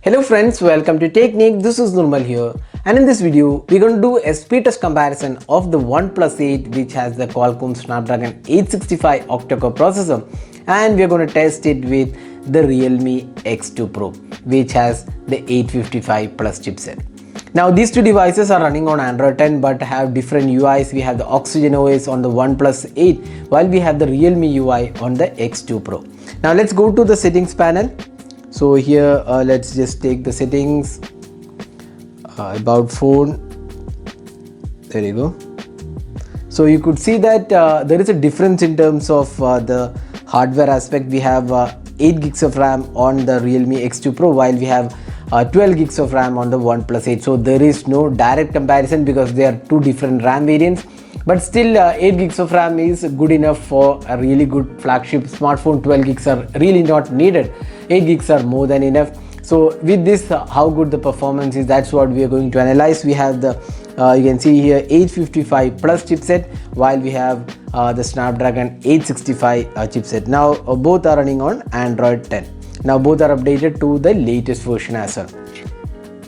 Hello friends, welcome to Technique. This is Nurmal here, and in this video we're going to do a speed test comparison of the OnePlus 8 which has the Qualcomm Snapdragon 865 octa-core processor, and we're going to test it with the Realme X2 Pro which has the 855 plus chipset. Now these two devices are running on Android 10 but have different UIs. We have the Oxygen OS on the OnePlus 8 while we have the Realme UI on the X2 Pro. Now let's go to the settings panel. So here let's just take the settings, about phone, there you go. So you could see that there is a difference in terms of the hardware aspect. We have 8 gigs of RAM on the Realme X2 Pro while we have 12 gigs of RAM on the OnePlus 8. So there is no direct comparison because they are two different RAM variants. But still 8 gigs of RAM is good enough for a really good flagship smartphone. 12 gigs are really not needed. 8 gigs are more than enough. So with this, how good the performance is, that's what we are going to analyze. We have the you can see here 855 plus chipset while we have the Snapdragon 865 chipset. Now both are running on Android 10. Now both are updated to the latest version as well.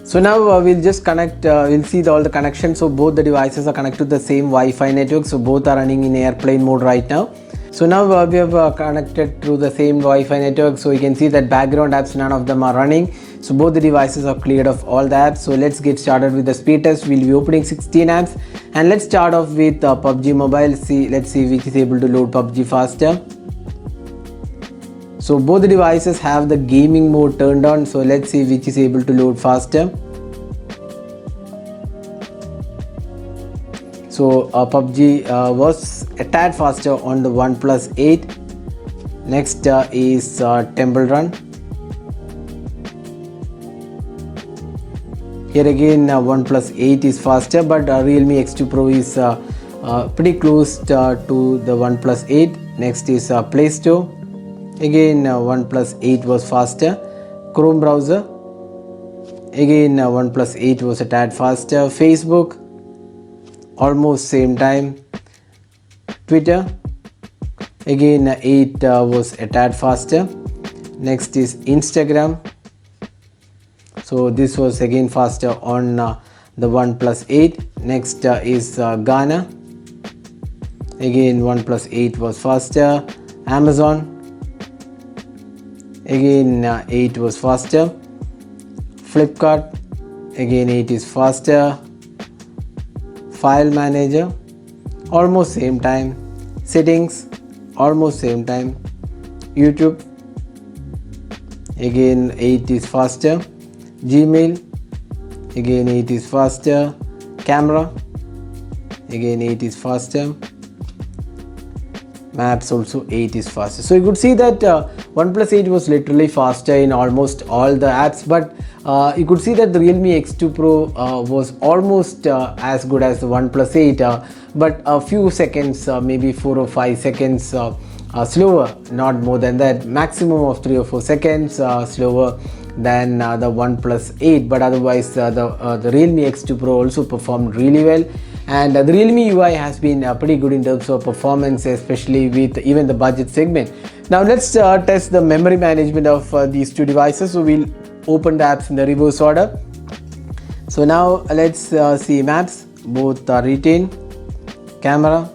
So now we'll just connect, we'll see all the connections. So both the devices are connected to the same Wi-Fi network. So both are running in airplane mode right now. So now we have connected through the same Wi-Fi network. So you can see that background apps, none of them are running. So both the devices are cleared of all the apps. So let's get started with the speed test. We'll be opening 16 apps and let's start off with PUBG Mobile. Let's see which is able to load PUBG faster. So both the devices have the gaming mode turned on. So let's see which is able to load faster. So PUBG was a tad faster on the OnePlus 8. Next is Temple Run. Here again OnePlus 8 is faster, but Realme X2 Pro is pretty close to the OnePlus 8. Next is Play Store. Again OnePlus 8 was faster. Chrome browser. Again OnePlus 8 was a tad faster. Facebook, almost same time. Twitter, again 8 was a tad faster. Next is Instagram. So this was again faster on the OnePlus 8. Next is Ghana. Again OnePlus 8 was faster. Amazon, again 8 was faster. Flipkart, again 8 is faster. File manager, almost same time. Settings, almost same time. YouTube, again 8 is faster. Gmail, again 8 is faster. Camera, again 8 is faster. Maps also 8 is faster. So you could see that OnePlus 8 was literally faster in almost all the apps, but you could see that the Realme X2 Pro was almost as good as the OnePlus 8, but a few seconds, maybe 4 or 5 seconds slower, not more than that, maximum of 3 or 4 seconds slower than the OnePlus 8. But otherwise the Realme X2 Pro also performed really well. And the Realme UI has been pretty good in terms of performance, especially with even the budget segment. Now let's test the memory management of these two devices. So we'll open the apps in the reverse order. So now let's see maps. Both are retained. Camera,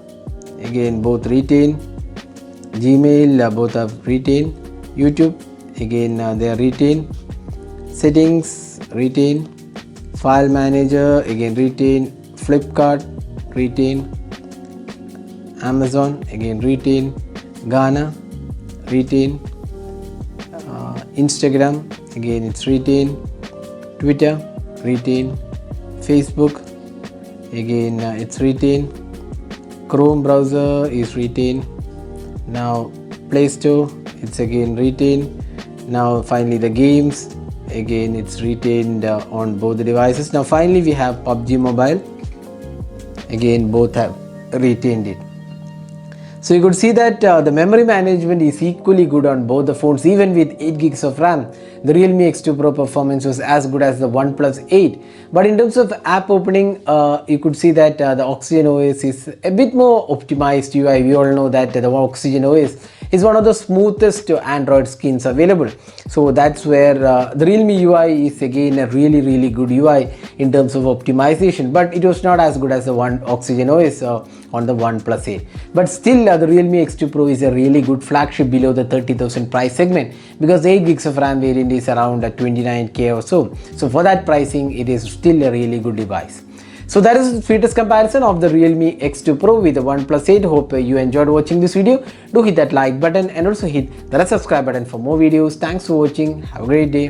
again both retained. Gmail, both are retained. YouTube, again they are retained. Settings, retained. File manager, again retained. Flipkart, retain. Amazon, again retain. Ghana, retain. Instagram, again it's retain. Twitter, retain. Facebook, again it's retain. Chrome browser is retain. Now Play Store, it's again retain. Now finally the games, again it's retained on both the devices. Now finally we have PUBG Mobile. Again both have retained it. So you could see that the memory management is equally good on both the phones. Even with 8 gigs of RAM, the Realme X2 Pro performance was as good as the OnePlus 8. But in terms of app opening, you could see that the Oxygen OS is a bit more optimized UI. We all know that the Oxygen OS is one of the smoothest Android skins available. So that's where the Realme UI is again a really good UI in terms of optimization, but it was not as good as the one Oxygen OS on the OnePlus 8. But still, the Realme X2 Pro is a really good flagship below the 30,000 price segment, because 8 gigs of RAM variant is around 29k or so. So for that pricing, it is still a really good device. So that is the sweetest comparison of the Realme X2 Pro with the OnePlus 8. Hope you enjoyed watching this video. Do hit that like button and also hit the red subscribe button for more videos. Thanks for watching. Have a great day.